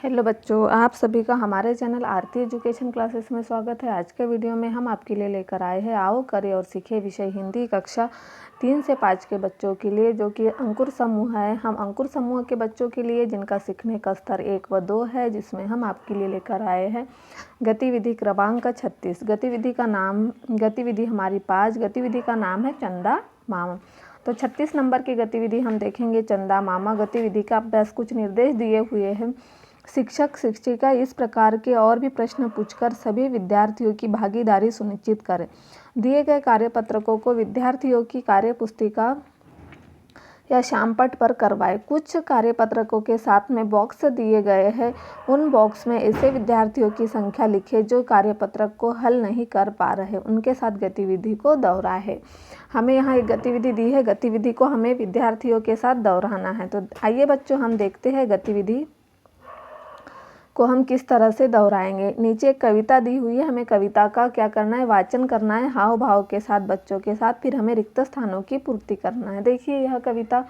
Hello बच्चों, आप सभी का हमारे चैनल आरती एजुकेशन क्लासेस में स्वागत है। आज के वीडियो में हम आपके लिए लेकर आए हैं आओ करें और सीखें विषय हिंदी कक्षा 3 से 5 के बच्चों के लिए, जो कि अंकुर समूह है। हम अंकुर समूह के बच्चों के लिए जिनका सीखने का स्तर 1 व 2 है, जिसमें हम आपके लिए लेकर आए हैं गतिविधि क्रमांक 36। गतिविधि हमारी 5 गतिविधि का नाम है चंदा मामा। तो 36 नंबर की गतिविधि हम देखेंगे चंदा मामा। गतिविधि का अभ्यास कुछ निर्देश दिए हुए हैं। शिक्षक शिक्षिका इस प्रकार के और भी प्रश्न पूछकर सभी विद्यार्थियों की भागीदारी सुनिश्चित करें। दिए गए कार्यपत्रकों को विद्यार्थियों की कार्यपुस्तिका या शामपट पर करवाएं। कुछ कार्यपत्रकों के साथ में बॉक्स दिए गए हैं। उन बॉक्स में ऐसे विद्यार्थियों की संख्या लिखें जो कार्यपत्रक को हल नहीं कर पा रहे, उनके साथ गतिविधि को दोहराएं। हमें यहाँ एक गतिविधि दी है, गतिविधि को हमें विद्यार्थियों के साथ दोहराना है। तो आइए बच्चों, हम देखते हैं गतिविधि को हम किस तरह से दोहराएंगे। नीचे एक कविता दी हुई है, हमें कविता का क्या करना है, वाचन करना है हाव भाव के साथ बच्चों के साथ। फिर हमें रिक्त स्थानों की पूर्ति करना है। देखिए यह कविता।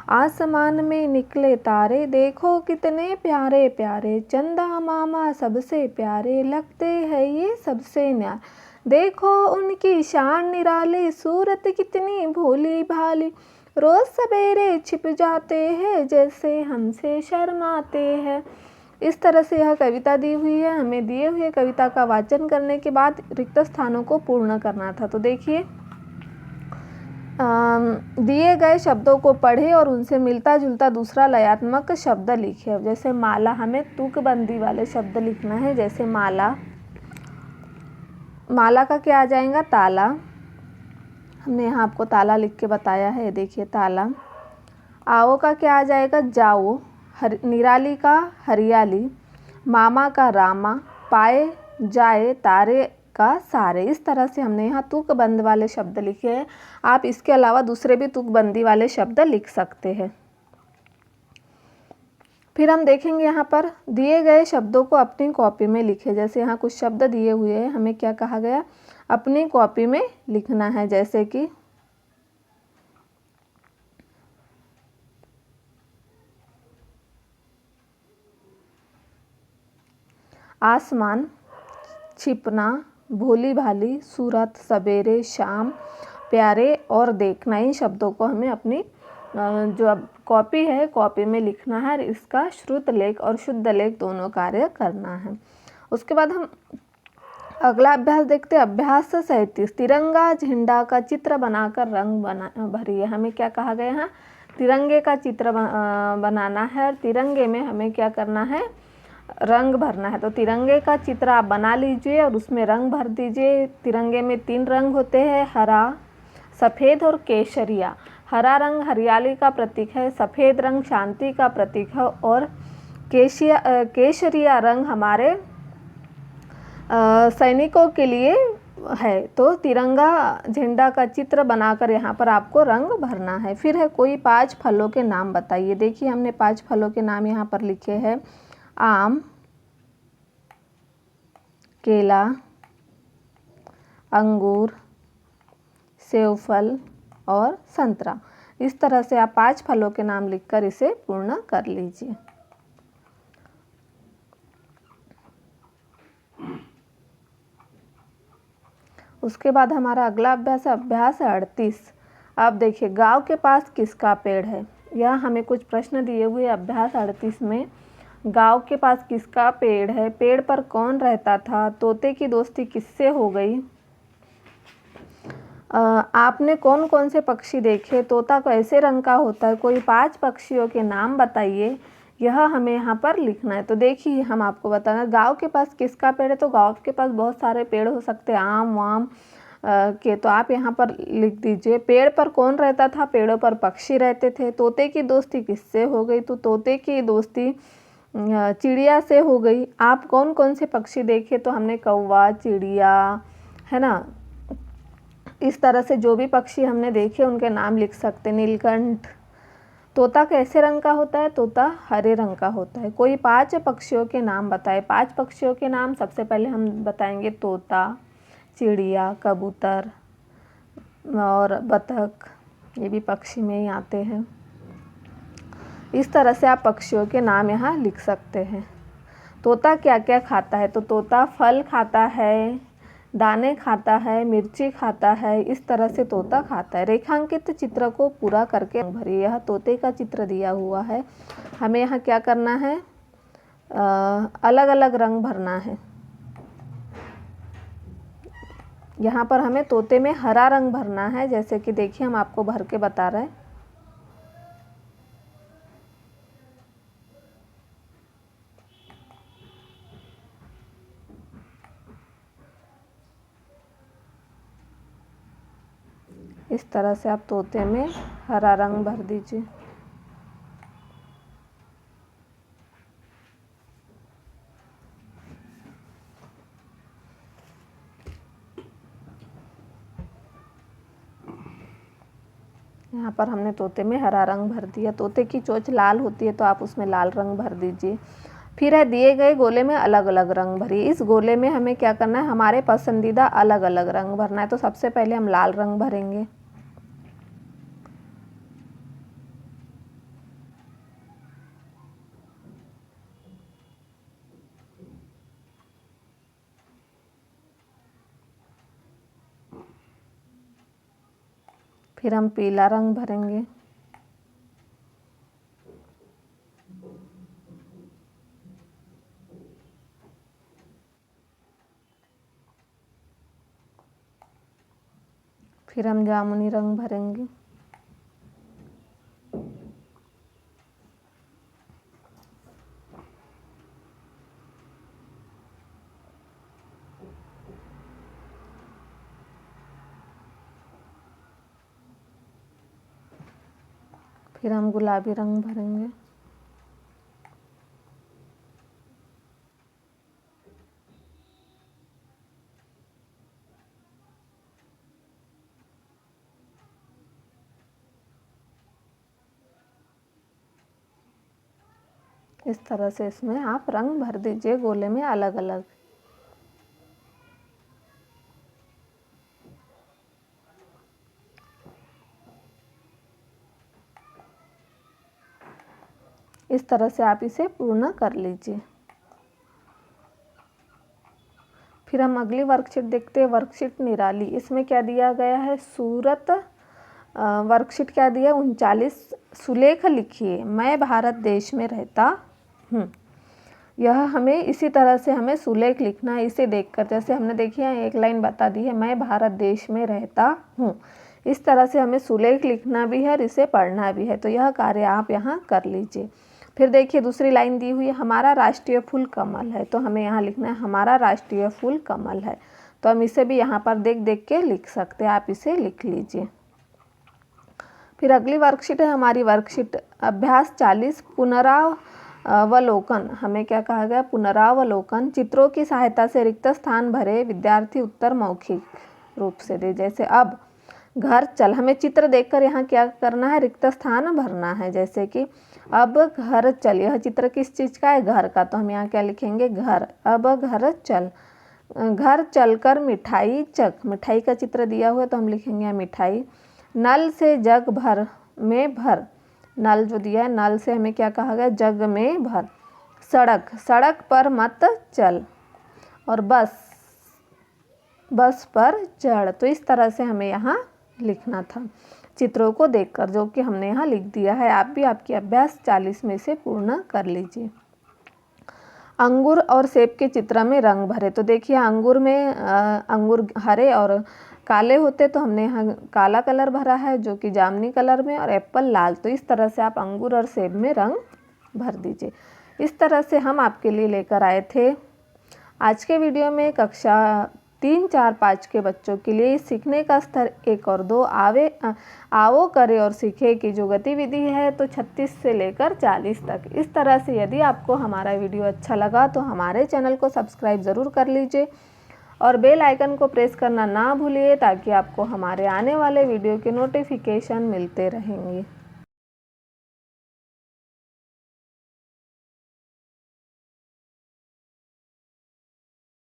आसमान में निकले तारे देखो कितने प्यारे प्यारे, चंदा मामा सबसे प्यारे लगते हैं ये सबसे न्यारे। देखो उनकी शान निराली, सूरत कितनी भोली भाली, रोज सवेरे छिप जाते हैं जैसे हमसे शर्माते हैं। इस तरह से यह कविता दी हुई है। हमें दिए हुए कविता का वाचन करने के बाद रिक्त स्थानों को पूर्ण करना था। तो देखिए, दिए गए शब्दों को पढ़े और उनसे मिलता जुलता दूसरा लयात्मक शब्द लिखे। जैसे माला, हमें तुकबंदी वाले शब्द लिखना है। जैसे माला, माला का क्या आ जाएगा, ताला। हमने यहाँ आपको ताला लिख के बताया है, देखिए ताला। आओ का क्या आ जाएगा, जाओ। निराली का हरियाली, मामा का रामा, पाए जाए तारे का सारे। इस तरह से हमने यहाँ तुकबंद वाले शब्द लिखे हैं। आप इसके अलावा दूसरे भी तुकबंदी वाले शब्द लिख सकते हैं। फिर हम देखेंगे यहाँ पर दिए गए शब्दों को अपनी कॉपी में लिखे। जैसे यहाँ कुछ शब्द दिए हुए हैं, हमें क्या कहा गया, अपनी कॉपी में लिखना है। जैसे कि आसमान, छिपना, भोली भाली, सूरत, सवेरे, शाम, प्यारे और देखना। इन शब्दों को हमें अपनी जो अब कॉपी है, कॉपी में लिखना है। इसका श्रुत लेख और शुद्ध लेख दोनों कार्य करना है। उसके बाद हम अगला अभ्यास देखते हैं। अभ्यास 37, तिरंगा झंडा का चित्र बनाकर रंग भरिए। हमें क्या कहा गया है, तिरंगे का चित्र बनाना है और तिरंगे में हमें क्या करना है, रंग भरना है। तो तिरंगे का चित्र आप बना लीजिए और उसमें रंग भर दीजिए। तिरंगे में 3 रंग होते हैं, हरा, सफ़ेद और केसरिया। हरा रंग हरियाली का प्रतीक है, सफ़ेद रंग शांति का प्रतीक है और केसरिया रंग हमारे सैनिकों के लिए है। तो तिरंगा झंडा का चित्र बनाकर यहाँ पर आपको रंग भरना है। फिर है कोई 5 फलों के नाम बताइए। देखिए हमने 5 फलों के नाम यहाँ पर लिखे हैं, आम, केला, अंगूर, सेवफल और संतरा। इस तरह से आप 5 फलों के नाम लिखकर इसे पूर्ण कर लीजिए। उसके बाद हमारा अगला अभ्यास है अभ्यास 38। अब देखिए, गांव के पास किसका पेड़ है। यह हमें कुछ प्रश्न दिए हुए अभ्यास 38 में। गांव के पास किसका पेड़ है, पेड़ पर कौन रहता था, तोते की दोस्ती किससे हो गई, आपने कौन कौन से पक्षी देखे, तोता कैसे रंग का होता है, कोई 5 पक्षियों के नाम बताइए। यह हमें यहाँ पर लिखना है। तो देखिए हम आपको बताना, गांव के पास किसका पेड़ है। तो गांव के पास बहुत सारे पेड़ हो सकते हैं, आम वाम के। तो आप यहाँ पर लिख दीजिए। पेड़ पर कौन रहता था, पेड़ों पर पक्षी रहते थे। तोते की दोस्ती किससे हो गई, तो तोते की दोस्ती चिड़िया से हो गई। आप कौन कौन से पक्षी देखे, तो हमने कौवा, चिड़िया, है ना। इस तरह से जो भी पक्षी हमने देखे उनके नाम लिख सकते। नीलकंठ। तोता कैसे रंग का होता है, तोता हरे रंग का होता है। कोई 5 पक्षियों के नाम बताए। 5 पक्षियों के नाम सबसे पहले हम बताएंगे, तोता, चिड़िया, कबूतर और बतख, ये भी पक्षी में ही आते हैं। इस तरह से आप पक्षियों के नाम यहाँ लिख सकते हैं। तोता क्या क्या खाता है, तो तोता फल खाता है, दाने खाता है, मिर्ची खाता है, इस तरह से तोता खाता है। रेखांकित चित्र को पूरा करके रंग भरिए। यह तोते का चित्र दिया हुआ है, हमें यहाँ क्या करना है, अलग अलग रंग भरना है। यहाँ पर हमें तोते में हरा रंग भरना है, जैसे कि देखिए हम आपको भर के बता रहे हैं। इस तरह से आप तोते में हरा रंग भर दीजिए। यहाँ पर हमने तोते में हरा रंग भर दिया। तोते की चोंच लाल होती है तो आप उसमें लाल रंग भर दीजिए। फिर है दिए गए गोले में अलग अलग रंग भरिए। इस गोले में हमें क्या करना है, हमारे पसंदीदा अलग अलग रंग भरना है। तो सबसे पहले हम लाल रंग भरेंगे। फिर हम पीला रंग भरेंगे। फिर हम जामुनी रंग भरेंगे। फिर हम गुलाबी रंग भरेंगे। इस तरह से इसमें आप रंग भर दीजिए गोले में अलग अलग। इस तरह से आप इसे पूर्ण कर लीजिए। फिर हम अगली वर्कशीट देखते हैं, वर्कशीट निराली। इसमें क्या दिया गया है, सूरत वर्कशीट क्या दिया, 39 सुलेख लिखिए, मैं भारत देश में रहता हूँ। यह हमें इसी तरह से हमें सुलेख लिखना है। इसे देखकर, जैसे हमने देखिए एक लाइन बता दी है, मैं भारत देश में रहता हूँ, इस तरह से हमें सुलेख लिखना भी है और इसे पढ़ना भी है। तो यह कार्य आप यहाँ कर लीजिए। फिर देखिए दूसरी लाइन दी हुई है, हमारा राष्ट्रीय फूल कमल है। तो हमें यहाँ लिखना है हमारा राष्ट्रीय फूल कमल है। तो हम इसे भी यहाँ पर देख देख के लिख सकते हैं, आप इसे लिख लीजिए। फिर अगली वर्कशीट है हमारी वर्कशीट अभ्यास 40 पुनरावलोकन। हमें क्या कहा गया, पुनरावलोकन। चित्रों की सहायता से रिक्त स्थान भरे, विद्यार्थी उत्तर मौखिक रूप से दे। जैसे अब घर चल, हमें चित्र देखकर यहाँ क्या करना है, रिक्त स्थान भरना है। जैसे कि अब घर चल, यह चित्र किस चीज़ का है, घर का। तो हम यहाँ क्या लिखेंगे, घर। अब घर चल, घर चलकर मिठाई चख, मिठाई का चित्र दिया हुआ है तो हम लिखेंगे यहाँ मिठाई। नल से जग भर में भर, नल जो दिया है, नल से हमें क्या कहा गया, जग में भर। सड़क, सड़क पर मत चल। और बस, बस पर चढ़। तो इस तरह से हमें यहाँ लिखना था चित्रों को देखकर, जो कि हमने यहाँ लिख दिया है। आप भी आपकी अभ्यास 40 में से पूर्ण कर लीजिए। अंगूर और सेब के चित्र में रंग भरे। तो देखिए अंगूर में अंगूर हरे और काले होते, तो हमने यहाँ काला कलर भरा है जो कि जामुनी कलर में, और एप्पल लाल। तो इस तरह से आप अंगूर और सेब में रंग भर दीजिए। इस तरह से हम आपके लिए लेकर आए थे आज के वीडियो में कक्षा 3, 4, 5 के बच्चों के लिए सीखने का स्तर 1 और 2 आओ करे और सीखे की जो गतिविधि है, तो 36 से लेकर 40 तक। इस तरह से यदि आपको हमारा वीडियो अच्छा लगा तो हमारे चैनल को सब्सक्राइब ज़रूर कर लीजिए और बेल आइकन को प्रेस करना ना भूलिए, ताकि आपको हमारे आने वाले वीडियो के नोटिफिकेशन मिलते रहेंगे।